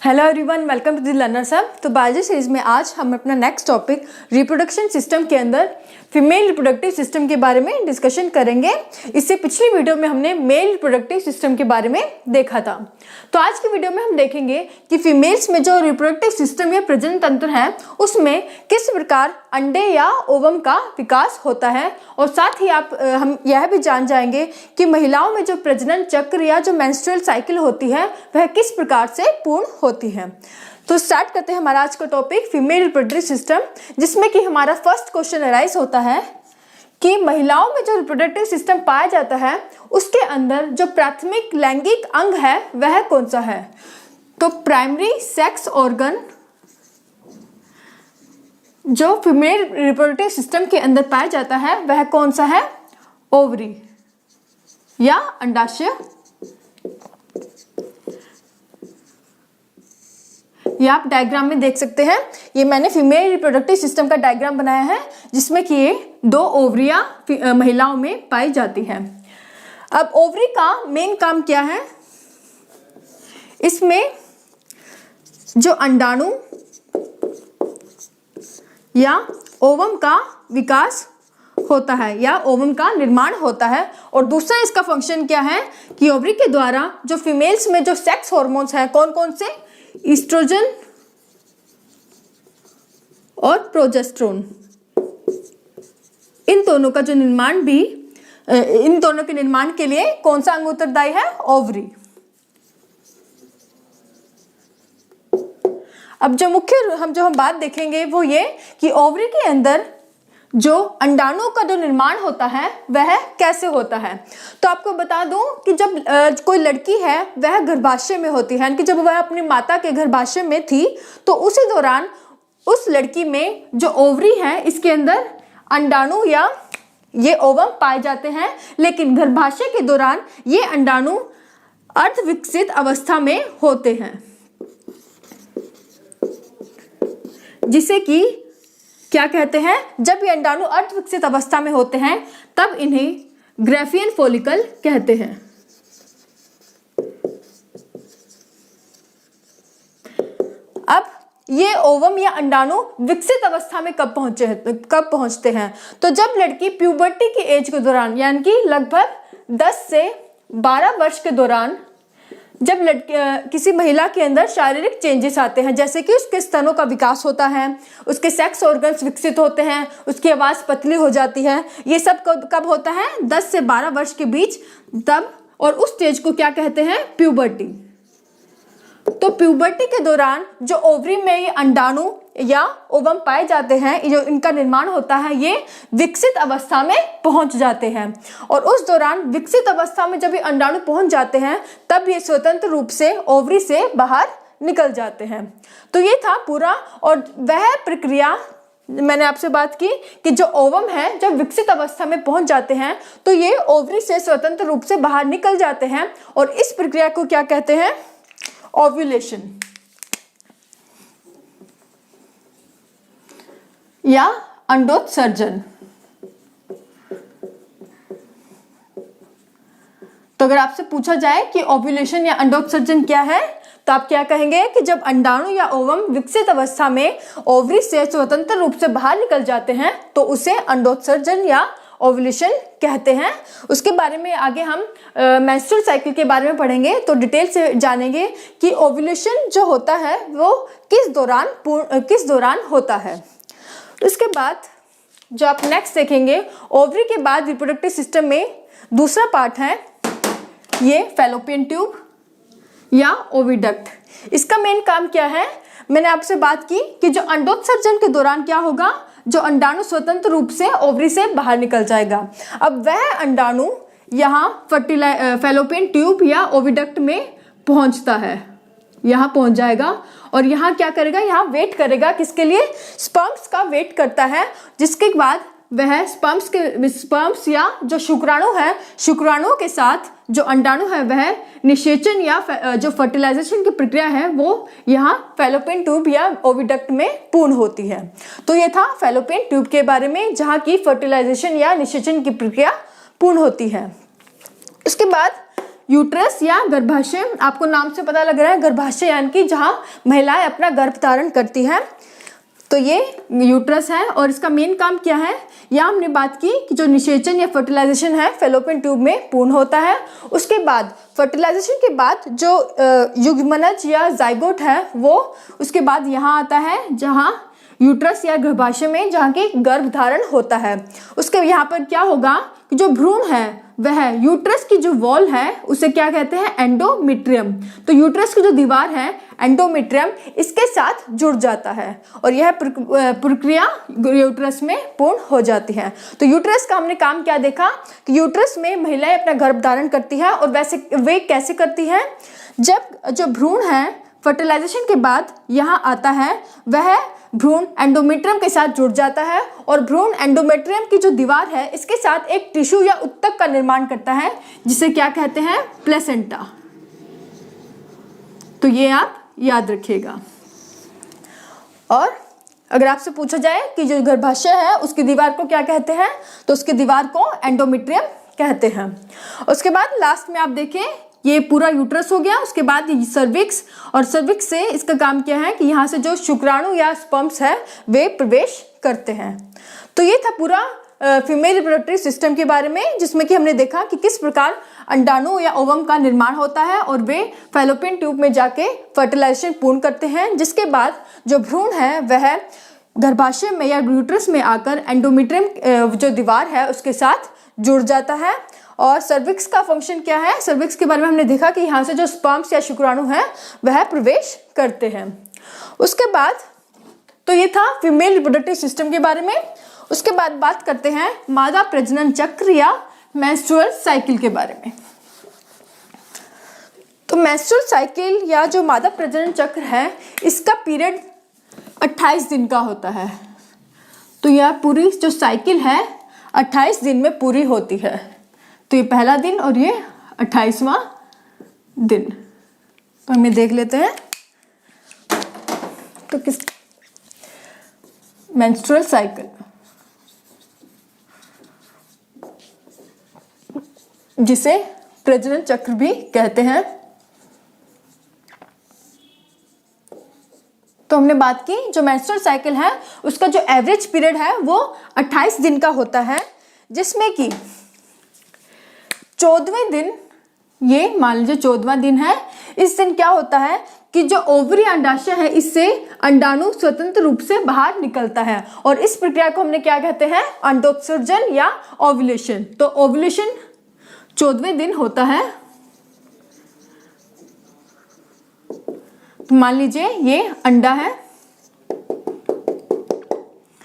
Hello everyone, welcome to the learners hub. तो biology series में आज हम अपना नेक्स्ट टॉपिक रिप्रोडक्शन सिस्टम के अंदर फीमेल रिप्रोडक्टिव सिस्टम के बारे में डिस्कशन करेंगे। इससे पिछली वीडियो में हमने मेल रिप्रोडक्टिव सिस्टम के बारे में देखा था। तो आज की वीडियो में हम देखेंगे कि फीमेल्स में जो रिप्रोडक्टिव सिस्टम या प्रजनन तंत्र है उसमें किस प्रकार अंडे या ओवम का विकास होता है, और साथ ही हम यह भी जान जाएंगे कि महिलाओं में जो प्रजनन चक्र या जो मेंस्ट्रुअल साइकिल होती है वह किस प्रकार से पूर्ण होती है। तो स्टार्ट करते हैं हमारा आज का टॉपिक फीमेल रिप्रोडक्टिव सिस्टम, जिसमें कि हमारा फर्स्ट क्वेश्चन अराइज होता है कि महिलाओं में जो रिप्रोडक्टिव सिस्टम पाया जाता है उसके अंदर जो प्राथमिक लैंगिक अंग है वह कौन सा है। तो प्राइमरी सेक्स ऑर्गन जो फीमेल रिप्रोडक्टिव सिस्टम के अंदर पाया जाता है वह कौन सा है? ओवरी या अंडाशय। ये आप डायग्राम में देख सकते हैं। ये मैंने फीमेल रिप्रोडक्टिव सिस्टम का डायग्राम बनाया है जिसमें कि ये दो ओवरियां महिलाओं में पाई जाती है। अब ओवरी का मेन काम क्या है? इसमें जो अंडाणु या ओवम का विकास होता है या ओवम का निर्माण होता है, और दूसरा इसका फंक्शन क्या है कि ओवरी के द्वारा जो फीमेल्स में जो सेक्स हार्मोन्स हैं कौन कौन से? ईस्ट्रोजन और प्रोजेस्टेरोन, इन दोनों का जो निर्माण भी इन दोनों के निर्माण के लिए कौन सा अंग उत्तरदायी है? ओवरी। अब जो मुख्य हम बात देखेंगे वो ये कि ओवरी के अंदर जो अंडाणु का जो निर्माण होता है वह कैसे होता है। तो आपको बता दूं कि जब कोई लड़की है वह गर्भाशय में होती है, यानी कि जब वह अपनी माता के गर्भाशय में थी तो उसी दौरान उस लड़की में जो ओवरी है इसके अंदर अंडाणु या ये ओवम पाए जाते हैं, लेकिन गर्भाशय के दौरान ये अंडाणु अर्ध विकसित अवस्था में होते हैं, जिसे कि क्या कहते हैं? जब ये अंडाणु अर्धविकसित अवस्था में होते हैं तब इन्हें ग्राफियन फॉलिकल कहते हैं। अब ये ओवम या अंडाणु विकसित अवस्था में कब पहुंचते हैं? तो जब लड़की प्यूबर्टी की एज के दौरान, यानी कि लगभग 10 से 12 वर्ष के दौरान, जब किसी महिला के अंदर शारीरिक चेंजेस आते हैं, जैसे कि उसके स्तनों का विकास होता है, उसके सेक्स ऑर्गन्स विकसित होते हैं, उसकी आवाज़ पतली हो जाती है, ये सब कब होता है? 10 से 12 वर्ष के बीच तब, और उस स्टेज को क्या कहते हैं? प्यूबर्टी। तो प्यूबर्टी के दौरान जो ओवरी में ये अंडाणु या ओवम पाए जाते हैं, जो इनका निर्माण होता है, ये विकसित अवस्था में पहुंच जाते हैं, और उस दौरान विकसित अवस्था में जब ये अंडाणु पहुंच जाते हैं तब ये स्वतंत्र रूप से ओवरी से बाहर निकल जाते हैं। तो ये था पूरा, और वह प्रक्रिया मैंने आपसे बात की कि जो ओवम है जब विकसित अवस्था में पहुंच जाते हैं तो ये ओवरी से स्वतंत्र रूप से बाहर निकल जाते हैं, और इस प्रक्रिया को क्या कहते हैं? ओव्यूलेशन या अंडोत्सर्जन। तो अगर आपसे पूछा जाए कि ओव्यूलेशन या अंडोत्सर्जन क्या है तो आप क्या कहेंगे कि जब अंडाणु या ओवम विकसित अवस्था में ओवरी से स्वतंत्र रूप से बाहर निकल जाते हैं तो उसे अंडोत्सर्जन या ओव्यूलेशन कहते हैं। उसके बारे में आगे हम मेंस्ट्रुअल साइकिल के बारे में पढ़ेंगे तो डिटेल से जानेंगे कि ओव्यूलेशन जो होता है वो किस दौरान होता है। उसके बाद जो आप नेक्स्ट देखेंगे, ओवरी के बाद रिप्रोडक्टिव सिस्टम में दूसरा पार्ट है ये फैलोपियन ट्यूब या ओविडक्ट। इसका मेन काम क्या है? मैंने आपसे बात की कि जो अंडोत्सर्जन के दौरान क्या होगा, जो अंडाणु स्वतंत्र रूप से ओवरी से बाहर निकल जाएगा। अब वह अंडाणु यहाँ फैलोपियन ट्यूब या ओविडक्ट में पहुंचता है, यहाँ पहुंच जाएगा, और यहाँ क्या करेगा? यहाँ वेट करेगा, किसके लिए? स्पर्म्स का वेट करता है, जिसके बाद वह स्पर्म्स या जो शुक्राणु है, शुक्राणुओं के साथ जो अंडाणु है वह निषेचन या जो फर्टिलाइजेशन की प्रक्रिया है वो यहाँ फैलोपियन ट्यूब या ओविडक्ट में पूर्ण होती है। तो ये था फैलोपियन ट्यूब के बारे में, जहाँ की फर्टिलाइजेशन या निषेचन की प्रक्रिया पूर्ण होती है। उसके बाद यूट्रस या गर्भाशय, आपको नाम से पता लग रहा है गर्भाशय यानी कि जहाँ महिलाएं अपना गर्भ धारण करती हैं, तो ये यूट्रस है। और इसका मेन काम क्या है, यहाँ हमने बात की कि जो निषेचन या फर्टिलाइजेशन है फैलोपियन ट्यूब में पूर्ण होता है। उसके बाद फर्टिलाइजेशन के बाद जो युग्मनज या जाइगोट है वो उसके बाद यहाँ आता है, जहाँ यूट्रस या गर्भाशय में जहाँ की गर्भ धारण होता है। उसके यहाँ पर क्या होगा कि जो भ्रूण है वह यूट्रस की जो वॉल है उसे क्या कहते हैं, एंडोमेट्रियम। तो यूट्रस की जो दीवार है एंडोमेट्रियम इसके साथ जुड़ जाता है और यह प्रक्रिया यूट्रस में पूर्ण हो जाती है। तो यूट्रस का हमने काम क्या देखा कि यूट्रस में महिलाएं अपना गर्भ धारण करती है और वैसे वे कैसे करती है, जब जो भ्रूण है फर्टिलाइजेशन के बाद यहाँ आता है वह भ्रूण एंडोमेट्रियम के साथ जुड़ जाता है और भ्रूण एंडोमेट्रियम की जो दीवार है इसके साथ एक टिश्यू या उत्तक का निर्माण करता है जिसे क्या कहते हैं, प्लेसेंटा। तो ये आप याद रखिएगा। और अगर आपसे पूछा जाए कि जो गर्भाशय है उसकी दीवार को क्या कहते हैं, तो उसकी दीवार को एंडोमेट्रियम कहते हैं। उसके बाद लास्ट में आप देखें ये पूरा यूट्रस हो गया। उसके बाद सर्विक्स, और सर्विक्स से इसका काम क्या है कि यहाँ से जो शुक्राणु या स्पर्म्स है वे प्रवेश करते हैं। तो ये था पूरा फीमेल रिप्रोडक्टिव सिस्टम के बारे में, जिसमें कि हमने देखा कि किस प्रकार अंडाणु या ओवम का निर्माण होता है और वे फैलोपियन ट्यूब में जाके फर्टिलाइजेशन पूर्ण करते हैं, जिसके बाद जो भ्रूण है वह गर्भाशय में या यूट्रस में आकर एंडोमेट्रियम जो दीवार है उसके साथ जुड़ जाता है। और सर्विक्स का फंक्शन क्या है, सर्विक्स के बारे में हमने देखा कि यहाँ से जो स्पर्म्स या शुक्राणु है वह प्रवेश करते हैं। उसके बाद तो ये था फीमेल रिप्रोडक्टिव सिस्टम के बारे में। उसके बाद बात करते हैं मादा प्रजनन चक्र या मेंस्ट्रुअल साइकिल के बारे में। तो मेंस्ट्रुअल साइकिल या जो मादा प्रजनन चक्र है इसका पीरियड 28 दिन का होता है। तो यह पूरी जो साइकिल है 28 दिन में पूरी होती है। तो ये पहला दिन और ये 28वां दिन। तो हमें देख लेते हैं तो किस मेंस्ट्रुअल साइकिल, जिसे प्रजनन चक्र भी कहते हैं। तो हमने बात की जो मेंस्ट्रुअल साइकिल है उसका जो एवरेज पीरियड है वो 28 दिन का होता है, जिसमें कि 14वें दिन, ये मान लीजिए 14वां दिन है, इस दिन क्या होता है कि जो ओवरी अंडाशय है इससे अंडाणु स्वतंत्र रूप से बाहर निकलता है और इस प्रक्रिया को हमने क्या कहते हैं, अंडोत्सर्जन या ओव्यूलेशन। तो ओव्यूलेशन 14वें दिन होता है। तो मान लीजिए ये अंडा है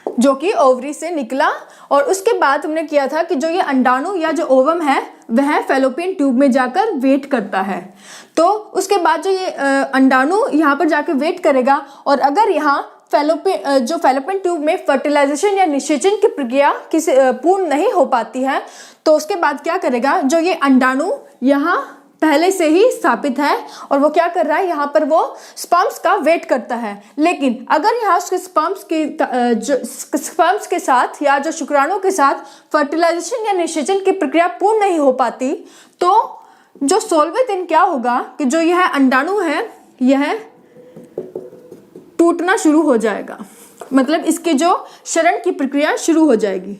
जो कि ओवरी से निकला और उसके बाद हमने किया था कि जो ये अंडाणु या जो ओवम है वह फैलोपियन ट्यूब में जाकर वेट करता है। तो उसके बाद जो ये अंडाणु यहाँ पर जाकर वेट करेगा और अगर यहाँ फैलोपियन ट्यूब में फर्टिलाइजेशन या निषेचन की प्रक्रिया किसी पूर्ण नहीं हो पाती है तो उसके बाद क्या करेगा, जो ये अंडाणु यहाँ पहले से ही स्थापित है और वो क्या कर रहा है, यहाँ पर वो स्पर्म्स का वेट करता है। लेकिन अगर यहाँ उसके स्पर्म्स के साथ या जो शुक्राणु के साथ फर्टिलाइजेशन या निषेचन की प्रक्रिया पूर्ण नहीं हो पाती तो जो 16वें दिन क्या होगा कि जो यह अंडाणु है यह टूटना शुरू हो जाएगा, मतलब इसकी जो क्षरण की प्रक्रिया शुरू हो जाएगी।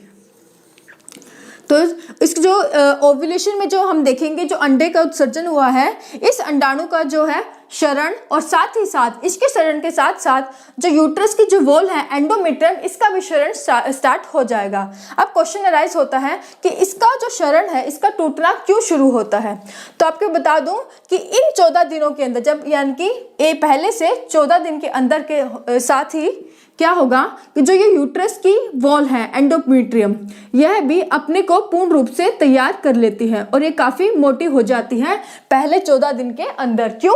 तो इस जो ओव्यूलेशन में जो हम देखेंगे जो अंडे का उत्सर्जन हुआ है, इस अंडाणु का जो है क्षरण और साथ ही साथ इसके क्षरण के साथ साथ जो यूट्रस की जो वॉल है एंडोमेट्रियम, इसका भी क्षरण स्टार्ट हो जाएगा। अब क्वेश्चन अराइज होता है कि इसका जो क्षरण है इसका टूटना क्यों शुरू होता है। तो आपको बता दूं कि इन 14 दिनों के अंदर, जब यानी कि ये पहले से 14 दिन के अंदर के साथ ही क्या होगा कि जो ये यूट्रस की वॉल है एंडोमेट्रियम, यह भी अपने को पूर्ण रूप से तैयार कर लेती है और ये काफी मोटी हो जाती है पहले 14 दिन के अंदर। क्यों?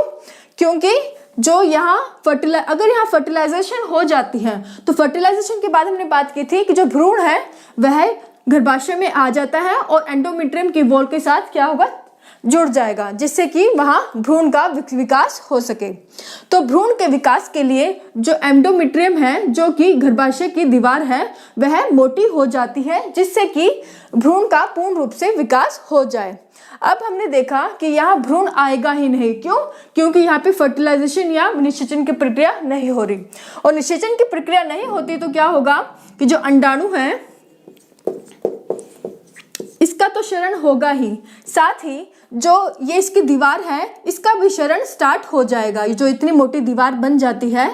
क्योंकि जो यहाँ अगर यहाँ फर्टिलाइजेशन हो जाती है तो फर्टिलाइजेशन के बाद हमने बात की थी कि जो भ्रूण है वह गर्भाशय में आ जाता है और एंडोमेट्रियम की वॉल के साथ क्या होगा, जुड़ जाएगा, जिससे कि वहाँ भ्रूण का विकास हो सके। तो भ्रूण के विकास के लिए जो एंडोमेट्रियम है, जो कि गर्भाशय की दीवार है, वह मोटी हो जाती है, जिससे कि भ्रूण का पूर्ण रूप से विकास हो जाए। अब हमने देखा कि यहाँ भ्रूण आएगा ही नहीं, क्यों? क्योंकि यहाँ पे फर्टिलाइजेशन या निषेचन की प्रक्रिया नहीं हो रही, और निषेचन की प्रक्रिया नहीं होती तो क्या होगा कि जो अंडाणु है इसका तो क्षरण होगा ही, साथ ही जो ये इसकी दीवार है इसका भी क्षरण स्टार्ट हो जाएगा। ये जो इतनी मोटी दीवार बन जाती है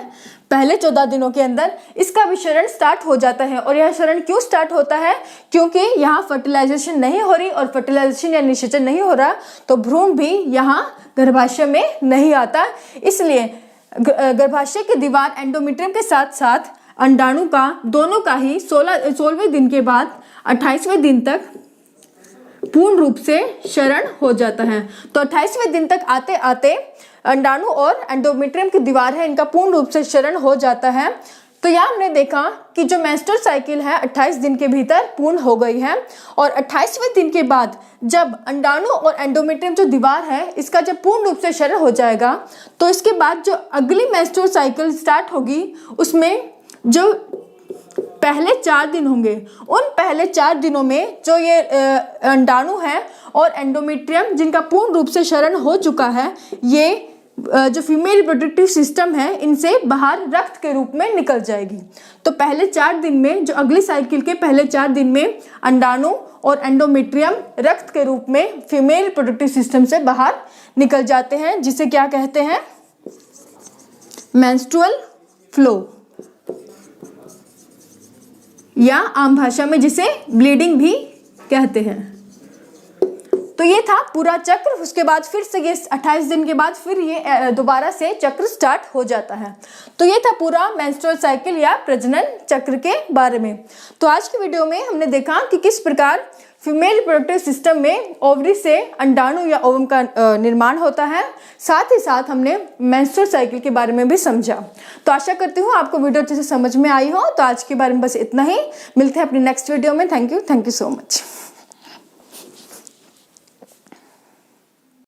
पहले 14 दिनों के अंदर, इसका भी क्षरण स्टार्ट हो जाता है। और यह क्षरण क्यों स्टार्ट होता है? क्योंकि यहाँ फर्टिलाइजेशन नहीं हो रही, और फर्टिलाइजेशन या निषेचन नहीं हो रहा तो भ्रूण भी यहाँ गर्भाशय में नहीं आता। इसलिए गर्भाशय की दीवार एंडोमेट्रियम के साथ साथ अंडाणु का, दोनों का ही 16वें दिन के बाद 28वें दिन तक पूर्ण रूप से क्षरण हो जाता है। तो 28वें दिन तक आते आते अंडाणु और एंडोमेट्रियम की दीवार है, इनका पूर्ण रूप से क्षरण हो जाता है। तो यहाँ हमने देखा कि जो मेंस्ट्रुअल साइकिल है 28 दिन के भीतर पूर्ण हो गई है, और 28वें दिन के बाद जब अंडाणु और एंडोमेट्रियम जो दीवार है इसका जब पूर्ण रूप से क्षरण हो जाएगा, तो इसके बाद जो अगली मेंस्ट्रुअल साइकिल स्टार्ट होगी उसमें जो पहले 4 दिन होंगे, उन पहले 4 दिनों में जो ये अंडाणु है और एंडोमेट्रियम जिनका पूर्ण रूप से क्षरण हो चुका है, ये जो फीमेल रिप्रोडक्टिव सिस्टम है इनसे बाहर रक्त के रूप में निकल जाएगी। तो पहले 4 दिन में, जो अगली साइकिल के पहले 4 दिन में अंडाणु और एंडोमेट्रियम रक्त के रूप में फीमेल रिप्रोडक्टिव सिस्टम से बाहर निकल जाते हैं, जिसे क्या कहते हैं? मेंस्ट्रुअल फ्लो, या आम भाषा में जिसे ब्लीडिंग भी कहते हैं। तो ये था पूरा चक्र। उसके बाद फिर से ये 28 दिन के बाद फिर ये दोबारा से चक्र स्टार्ट हो जाता है। तो ये था पूरा मेंस्ट्रुअल साइकिल या प्रजनन चक्र के बारे में। तो आज की वीडियो में हमने देखा कि किस प्रकार फीमेल रिप्रोडक्टिव सिस्टम में ओवरी से अंडाणु या ओवम का निर्माण होता है। साथ ही साथ हमने मेंस्ट्रुअल साइकिल के बारे में भी समझा। तो आशा करती हूँ आपको वीडियो अच्छे से समझ में आई हो। तो आज के बारे में बस इतना ही, मिलते हैं अपनी नेक्स्ट वीडियो में। Thank you so much.